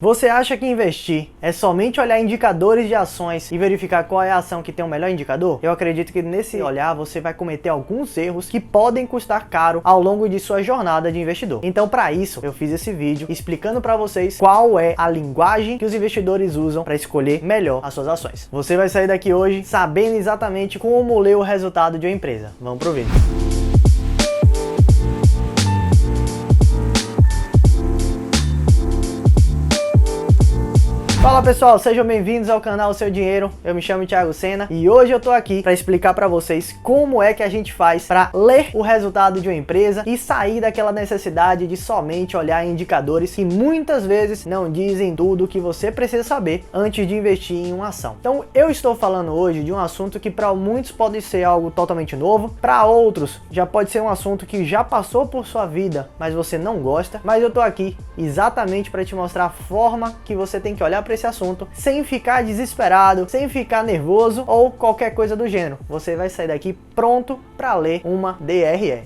Você acha que investir é somente olhar indicadores de ações e verificar qual é a ação que tem o melhor indicador? Eu acredito que nesse olhar você vai cometer alguns erros que podem custar caro ao longo de sua jornada de investidor. Então, para isso, eu fiz esse vídeo explicando para vocês qual é a linguagem que os investidores usam para escolher melhor as suas ações. Você vai sair daqui hoje sabendo exatamente como ler o resultado de uma empresa. Vamos pro vídeo. Fala pessoal, sejam bem-vindos ao canal Seu Dinheiro. Eu me chamo Thiago Sena e hoje eu tô aqui para explicar para vocês como é que a gente faz para ler o resultado de uma empresa e sair daquela necessidade de somente olhar indicadores que muitas vezes não dizem tudo o que você precisa saber antes de investir em uma ação. Então eu estou falando hoje de um assunto que para muitos pode ser algo totalmente novo, para outros já pode ser um assunto que já passou por sua vida, mas você não gosta, mas eu tô aqui exatamente para te mostrar a forma que você tem que olhar para esse assunto sem ficar desesperado, sem ficar nervoso ou qualquer coisa do gênero. Você vai sair daqui pronto para ler uma DRE.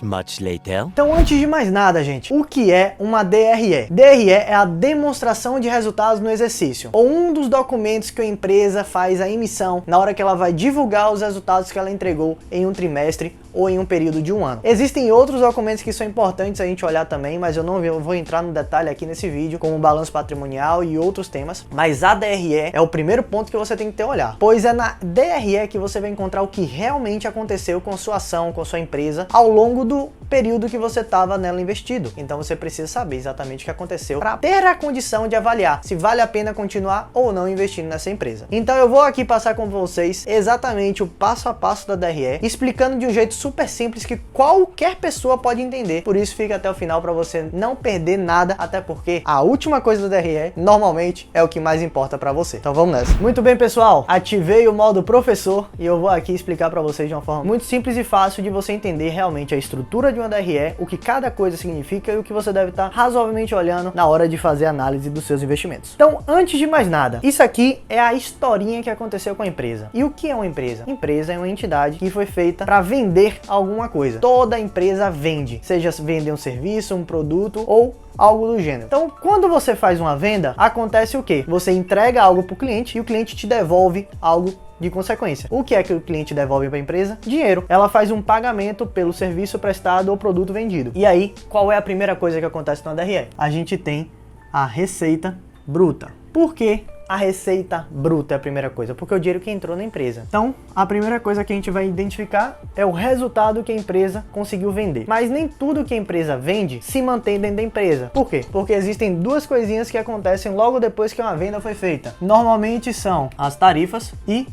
Much later. Então, antes de mais nada, gente, o que é uma DRE? DRE é a demonstração de resultados no exercício, ou um dos documentos que a empresa faz a emissão na hora que ela vai divulgar os resultados que ela entregou em um trimestre ou em um período de um ano. Existem outros documentos que são importantes a gente olhar também, mas eu não vou entrar no detalhe aqui nesse vídeo, como o balanço patrimonial e outros temas, mas a DRE é o primeiro ponto que você tem que ter olhar, pois é na DRE que você vai encontrar o que realmente aconteceu com sua ação, com sua empresa, ao longo do período que você estava nela investido. Então você precisa saber exatamente o que aconteceu para ter a condição de avaliar se vale a pena continuar ou não investindo nessa empresa. Então eu vou aqui passar com vocês exatamente o passo a passo da DRE, explicando de um jeito super simples que qualquer pessoa pode entender. Por isso fica até o final para você não perder nada, até porque a última coisa da DRE normalmente é o que mais importa para você. Então vamos nessa. Muito bem, pessoal, ativei o modo professor e eu vou aqui explicar para vocês de uma forma muito simples e fácil de você entender realmente a estrutura de uma DRE, o que cada coisa significa e o que você deve estar razoavelmente olhando na hora de fazer a análise dos seus investimentos. Então, antes de mais nada, isso aqui é a historinha que aconteceu com a empresa. E o que é uma empresa? Empresa é uma entidade que foi feita para vender alguma coisa. Toda empresa vende, seja vender um serviço, um produto ou algo do gênero. Então, quando você faz uma venda, acontece o quê? Você entrega algo para o cliente e o cliente te devolve algo de consequência. O que é que o cliente devolve para a empresa? Dinheiro. Ela faz um pagamento pelo serviço prestado ou produto vendido. E aí, qual é a primeira coisa que acontece na DRE? A gente tem a receita bruta. Por quê? A receita bruta é a primeira coisa, porque é o dinheiro que entrou na empresa. Então, a primeira coisa que a gente vai identificar é o resultado que a empresa conseguiu vender. Mas nem tudo que a empresa vende se mantém dentro da empresa. Por quê? Porque existem duas coisinhas que acontecem logo depois que uma venda foi feita. Normalmente são as tarifas e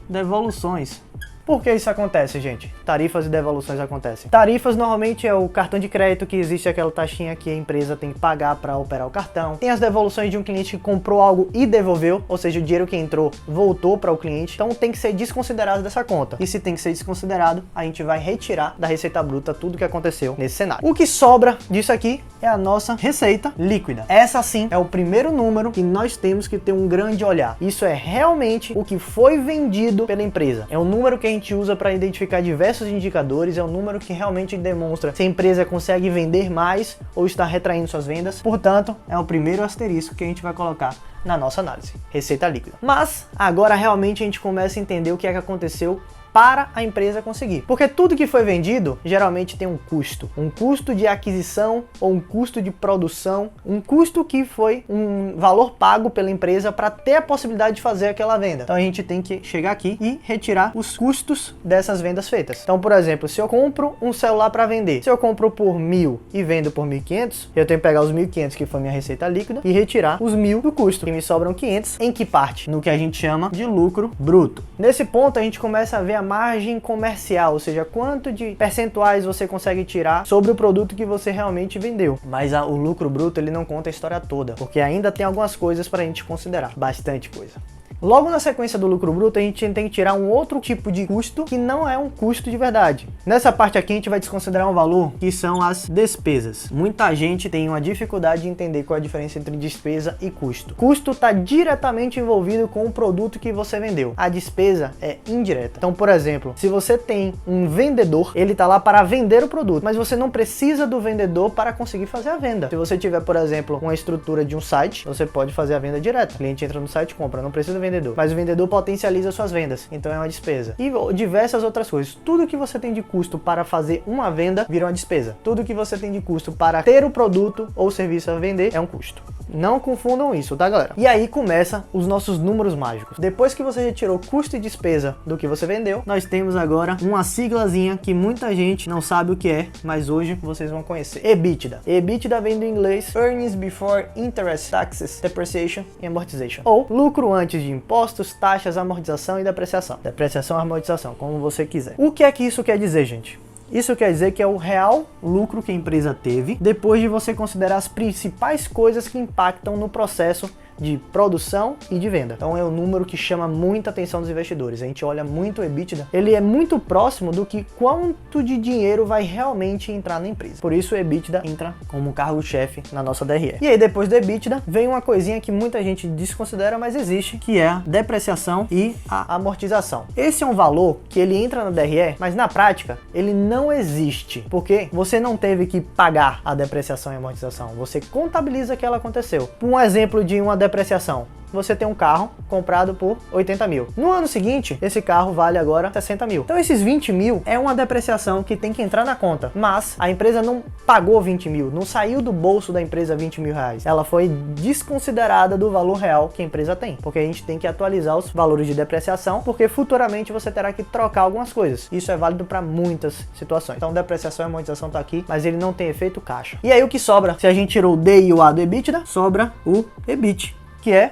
devoluções. Por que isso acontece, gente? Tarifas e devoluções acontecem. Tarifas normalmente é o cartão de crédito, que existe aquela taxinha que a empresa tem que pagar para operar o cartão. Tem as devoluções de um cliente que comprou algo e devolveu, ou seja, o dinheiro que entrou voltou para o cliente. Então tem que ser desconsiderado dessa conta. E se tem que ser desconsiderado, a gente vai retirar da receita bruta tudo que aconteceu nesse cenário. O que sobra disso aqui é a nossa receita líquida. Essa sim é o primeiro número que nós temos que ter um grande olhar. Isso é realmente o que foi vendido pela empresa. É um número que a gente usa para identificar diversos indicadores, é um número que realmente demonstra se a empresa consegue vender mais ou está retraindo suas vendas. Portanto, é o primeiro asterisco que a gente vai colocar na nossa análise, receita líquida. Mas agora realmente a gente começa a entender o que é que aconteceu para a empresa conseguir. Porque tudo que foi vendido geralmente tem um custo de aquisição ou um custo de produção, um custo que foi um valor pago pela empresa para ter a possibilidade de fazer aquela venda. Então a gente tem que chegar aqui e retirar os custos dessas vendas feitas. Então, por exemplo, se eu compro um celular para vender, se eu compro por 1.000 e vendo por 1.500, eu tenho que pegar os 1.500 que foi minha receita líquida e retirar os 1.000 do custo, que me sobram 500. Em que parte? No que a gente chama de lucro bruto. Nesse ponto a gente começa a ver a margem comercial, ou seja, quanto de percentuais você consegue tirar sobre o produto que você realmente vendeu. Mas o lucro bruto ele não conta a história toda, porque ainda tem algumas coisas para a gente considerar, bastante coisa. Logo na sequência do lucro bruto, a gente tem que tirar um outro tipo de custo que não é um custo de verdade. Nessa parte aqui a gente vai desconsiderar um valor que são as despesas. Muita gente tem uma dificuldade de entender qual é a diferença entre despesa e custo. Custo está diretamente envolvido com o produto que você vendeu. A despesa é indireta. Então, por exemplo, se você tem um vendedor, ele está lá para vender o produto, mas você não precisa do vendedor para conseguir fazer a venda. Se você tiver, por exemplo, uma estrutura de um site, você pode fazer a venda direta. O cliente entra no site e compra, não precisa do vendedor. Mas o vendedor potencializa suas vendas, então é uma despesa. E diversas outras coisas. Tudo que você tem de custo para fazer uma venda vira uma despesa. Tudo que você tem de custo para ter o produto ou serviço a vender é um custo. Não confundam isso, tá, galera? E aí começa os nossos números mágicos. Depois que você retirou custo e despesa do que você vendeu, nós temos agora uma siglazinha que muita gente não sabe o que é, mas hoje vocês vão conhecer. EBITDA. EBITDA vem do inglês Earnings Before Interest, Taxes, Depreciation e Amortization. Ou lucro antes de impostos, taxas, amortização e depreciação. Depreciação, amortização, como você quiser. O que é que isso quer dizer, gente? Isso quer dizer que é o real lucro que a empresa teve depois de você considerar as principais coisas que impactam no processo de produção e de venda. Então é um número que chama muita atenção dos investidores. A gente olha muito o EBITDA, ele é muito próximo do que quanto de dinheiro vai realmente entrar na empresa. Por isso o EBITDA entra como cargo-chefe na nossa DRE. E aí depois do EBITDA vem uma coisinha que muita gente desconsidera, mas existe, que é a depreciação e a amortização. Esse é um valor que ele entra na DRE, mas na prática ele não existe, porque você não teve que pagar a depreciação e amortização, você contabiliza que ela aconteceu. Um exemplo de uma depreciação: você tem um carro comprado por 80 mil. No ano seguinte, esse carro vale agora 60 mil. Então esses 20 mil é uma depreciação que tem que entrar na conta. Mas a empresa não pagou 20 mil, não saiu do bolso da empresa 20 mil reais. Ela foi desconsiderada do valor real que a empresa tem. Porque a gente tem que atualizar os valores de depreciação, porque futuramente você terá que trocar algumas coisas. Isso é válido para muitas situações. Então depreciação e amortização tá aqui, mas ele não tem efeito caixa. E aí o que sobra? Se a gente tirou o D e o A do EBITDA, sobra o EBIT, que é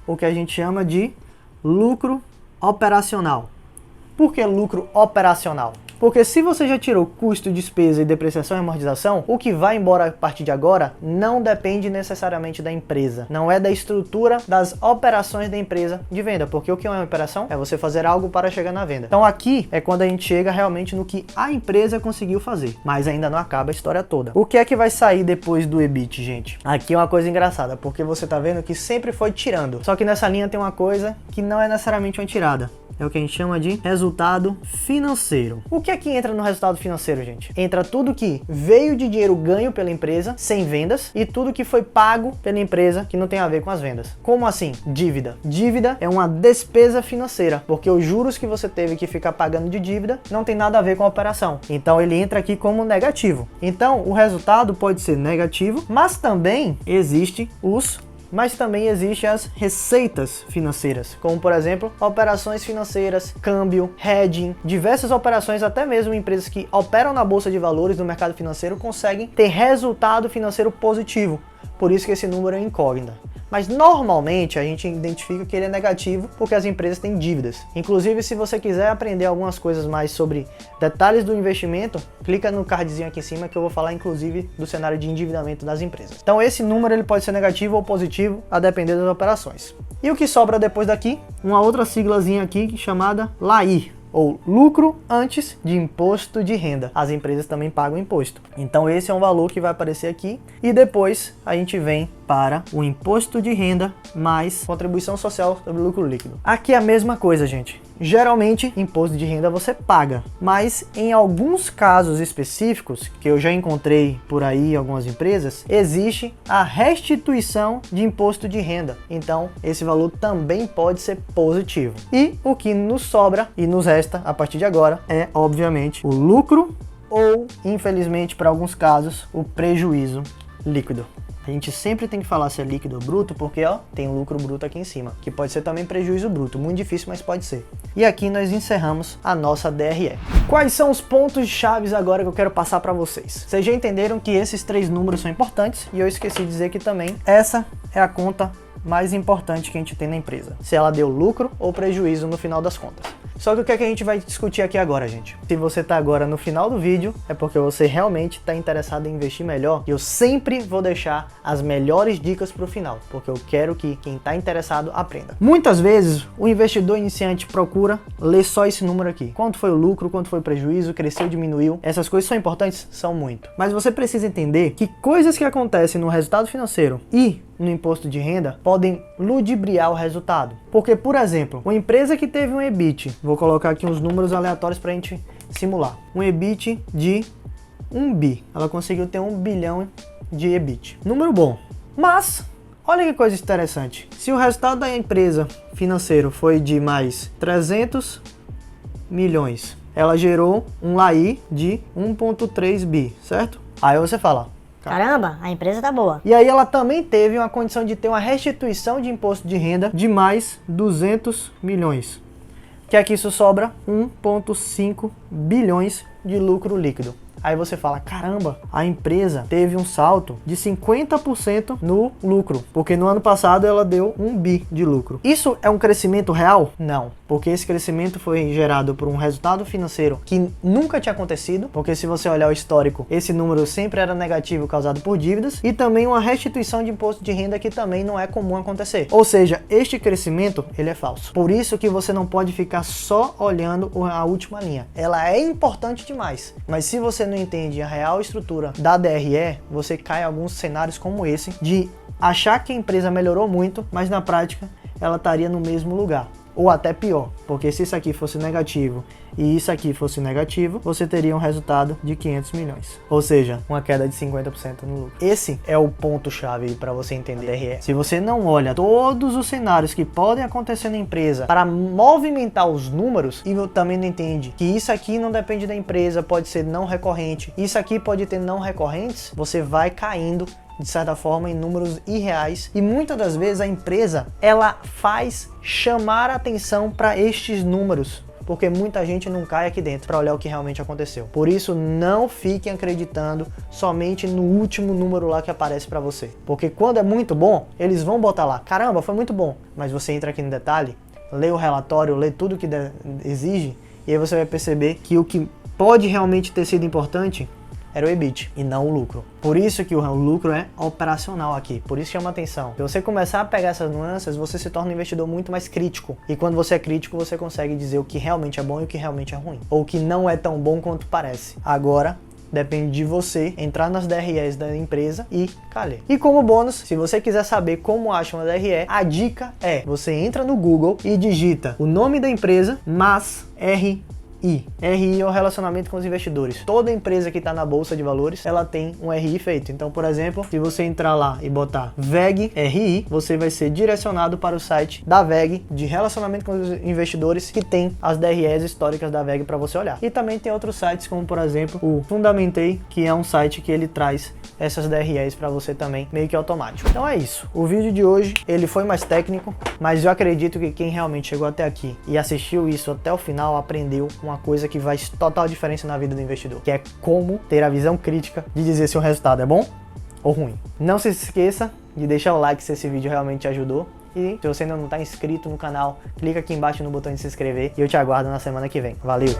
o que a gente chama de lucro operacional. Por que lucro operacional? Porque se você já tirou custo, despesa e depreciação e amortização, o que vai embora a partir de agora não depende necessariamente da empresa. Não é da estrutura das operações da empresa de venda. Porque o que é uma operação? É você fazer algo para chegar na venda. Então aqui é quando a gente chega realmente no que a empresa conseguiu fazer. Mas ainda não acaba a história toda. O que é que vai sair depois do EBIT, gente? Aqui é uma coisa engraçada, porque você tá vendo que sempre foi tirando. Só que nessa linha tem uma coisa que não é necessariamente uma tirada. É o que a gente chama de resultado financeiro. O que é que entra no resultado financeiro, gente? Entra tudo que veio de dinheiro ganho pela empresa sem vendas e tudo que foi pago pela empresa que não tem a ver com as vendas. Como assim? Dívida. Dívida é uma despesa financeira, porque os juros que você teve que ficar pagando de dívida não tem nada a ver com a operação. Então ele entra aqui como negativo. Então o resultado pode ser negativo, mas também existem as receitas financeiras, como por exemplo, operações financeiras, câmbio, hedging, diversas operações, até mesmo empresas que operam na bolsa de valores no mercado financeiro conseguem ter resultado financeiro positivo. Por isso que esse número é incógnita. Mas normalmente a gente identifica que ele é negativo porque as empresas têm dívidas. Inclusive, se você quiser aprender algumas coisas mais sobre detalhes do investimento, clica no cardzinho aqui em cima que eu vou falar inclusive do cenário de endividamento das empresas. Então esse número ele pode ser negativo ou positivo a depender das operações. E o que sobra depois daqui? Uma outra siglazinha aqui chamada LAI, ou lucro antes de imposto de renda. As empresas também pagam imposto. Então esse é um valor que vai aparecer aqui e depois a gente vem para o imposto de renda mais contribuição social sobre lucro líquido. Aqui é a mesma coisa, gente. Geralmente, imposto de renda você paga, mas em alguns casos específicos, que eu já encontrei por aí em algumas empresas, existe a restituição de imposto de renda. Então, esse valor também pode ser positivo. E o que nos sobra e nos resta a partir de agora é, obviamente, o lucro ou, infelizmente, para alguns casos, o prejuízo líquido. A gente sempre tem que falar se é líquido ou bruto, porque ó, tem lucro bruto aqui em cima, que pode ser também prejuízo bruto, muito difícil, mas pode ser. E aqui nós encerramos a nossa DRE. Quais são os pontos chaves agora que eu quero passar para vocês? Vocês já entenderam que esses três números são importantes e eu esqueci de dizer que também essa é a conta mais importante que a gente tem na empresa, se ela deu lucro ou prejuízo no final das contas. Só que o que é que a gente vai discutir aqui agora, gente? Se você tá agora no final do vídeo, é porque você realmente tá interessado em investir melhor. E eu sempre vou deixar as melhores dicas pro final, porque eu quero que quem tá interessado aprenda. Muitas vezes, o investidor iniciante procura ler só esse número aqui. Quanto foi o lucro, quanto foi o prejuízo, cresceu, diminuiu. Essas coisas são importantes? São muito. Mas você precisa entender que coisas que acontecem no resultado financeiro e no imposto de renda podem ludibriar o resultado. Porque, por exemplo, uma empresa que teve um EBIT, vou colocar aqui uns números aleatórios para a gente simular. Um EBIT de 1 bi. Ela conseguiu ter 1 bilhão de EBIT. Número bom. Mas, olha que coisa interessante. Se o resultado da empresa financeiro foi de mais 300 milhões, ela gerou um LAI de 1,3 bi, certo? Aí você fala, caramba, a empresa tá boa. E aí ela também teve uma condição de ter uma restituição de imposto de renda de mais 200 milhões. Que aqui isso sobra 1,5 bilhões de lucro líquido. Aí você fala, caramba, a empresa teve um salto de 50% no lucro, porque no ano passado ela deu 1 bi de lucro. Isso é um crescimento real? Não, porque esse crescimento foi gerado por um resultado financeiro que nunca tinha acontecido, porque se você olhar o histórico, esse número sempre era negativo causado por dívidas, e também uma restituição de imposto de renda que também não é comum acontecer. Ou seja, este crescimento, ele é falso. Por isso que você não pode ficar só olhando a última linha. Ela é importante demais, mas se você não entende a real estrutura da DRE, você cai em alguns cenários como esse, de achar que a empresa melhorou muito, mas na prática ela estaria no mesmo lugar. Ou até pior, porque se isso aqui fosse negativo e isso aqui fosse negativo, você teria um resultado de 500 milhões. Ou seja, uma queda de 50% no lucro. Esse é o ponto-chave para você entender a DRE. Se você não olha todos os cenários que podem acontecer na empresa para movimentar os números, e também não entende que isso aqui não depende da empresa, pode ser não recorrente, isso aqui pode ter não recorrentes, você vai caindo de certa forma em números irreais, e muitas das vezes a empresa ela faz chamar a atenção para estes números, porque muita gente não cai aqui dentro para olhar o que realmente aconteceu. Por isso, não fiquem acreditando somente no último número lá que aparece para você, porque quando é muito bom, eles vão botar lá, caramba, foi muito bom, mas você entra aqui no detalhe, lê o relatório, lê tudo que exige, e aí você vai perceber que o que pode realmente ter sido importante era o EBIT e não o lucro. Por isso que o lucro é operacional aqui, por isso chama atenção. Se você começar a pegar essas nuances, você se torna um investidor muito mais crítico. E quando você é crítico, você consegue dizer o que realmente é bom e o que realmente é ruim. Ou o que não é tão bom quanto parece. Agora, depende de você entrar nas DREs da empresa e ler. E como bônus, se você quiser saber como acha uma DRE, a dica é, você entra no Google e digita o nome da empresa, mas RI é o relacionamento com os investidores. Toda empresa que está na bolsa de valores, ela tem um RI feito. Então, por exemplo, se você entrar lá e botar VEG RI, você vai ser direcionado para o site da VEG de relacionamento com os investidores, que tem as DREs históricas da VEG para você olhar. E também tem outros sites, como por exemplo o Fundamentei, que é um site que ele traz essas DREs para você também, meio que automático. Então é isso. O vídeo de hoje, ele foi mais técnico, mas eu acredito que quem realmente chegou até aqui e assistiu isso até o final, aprendeu uma coisa que faz total diferença na vida do investidor, que é como ter a visão crítica de dizer se o resultado é bom ou ruim. Não se esqueça de deixar o like se esse vídeo realmente te ajudou. E se você ainda não está inscrito no canal, clica aqui embaixo no botão de se inscrever e eu te aguardo na semana que vem. Valeu!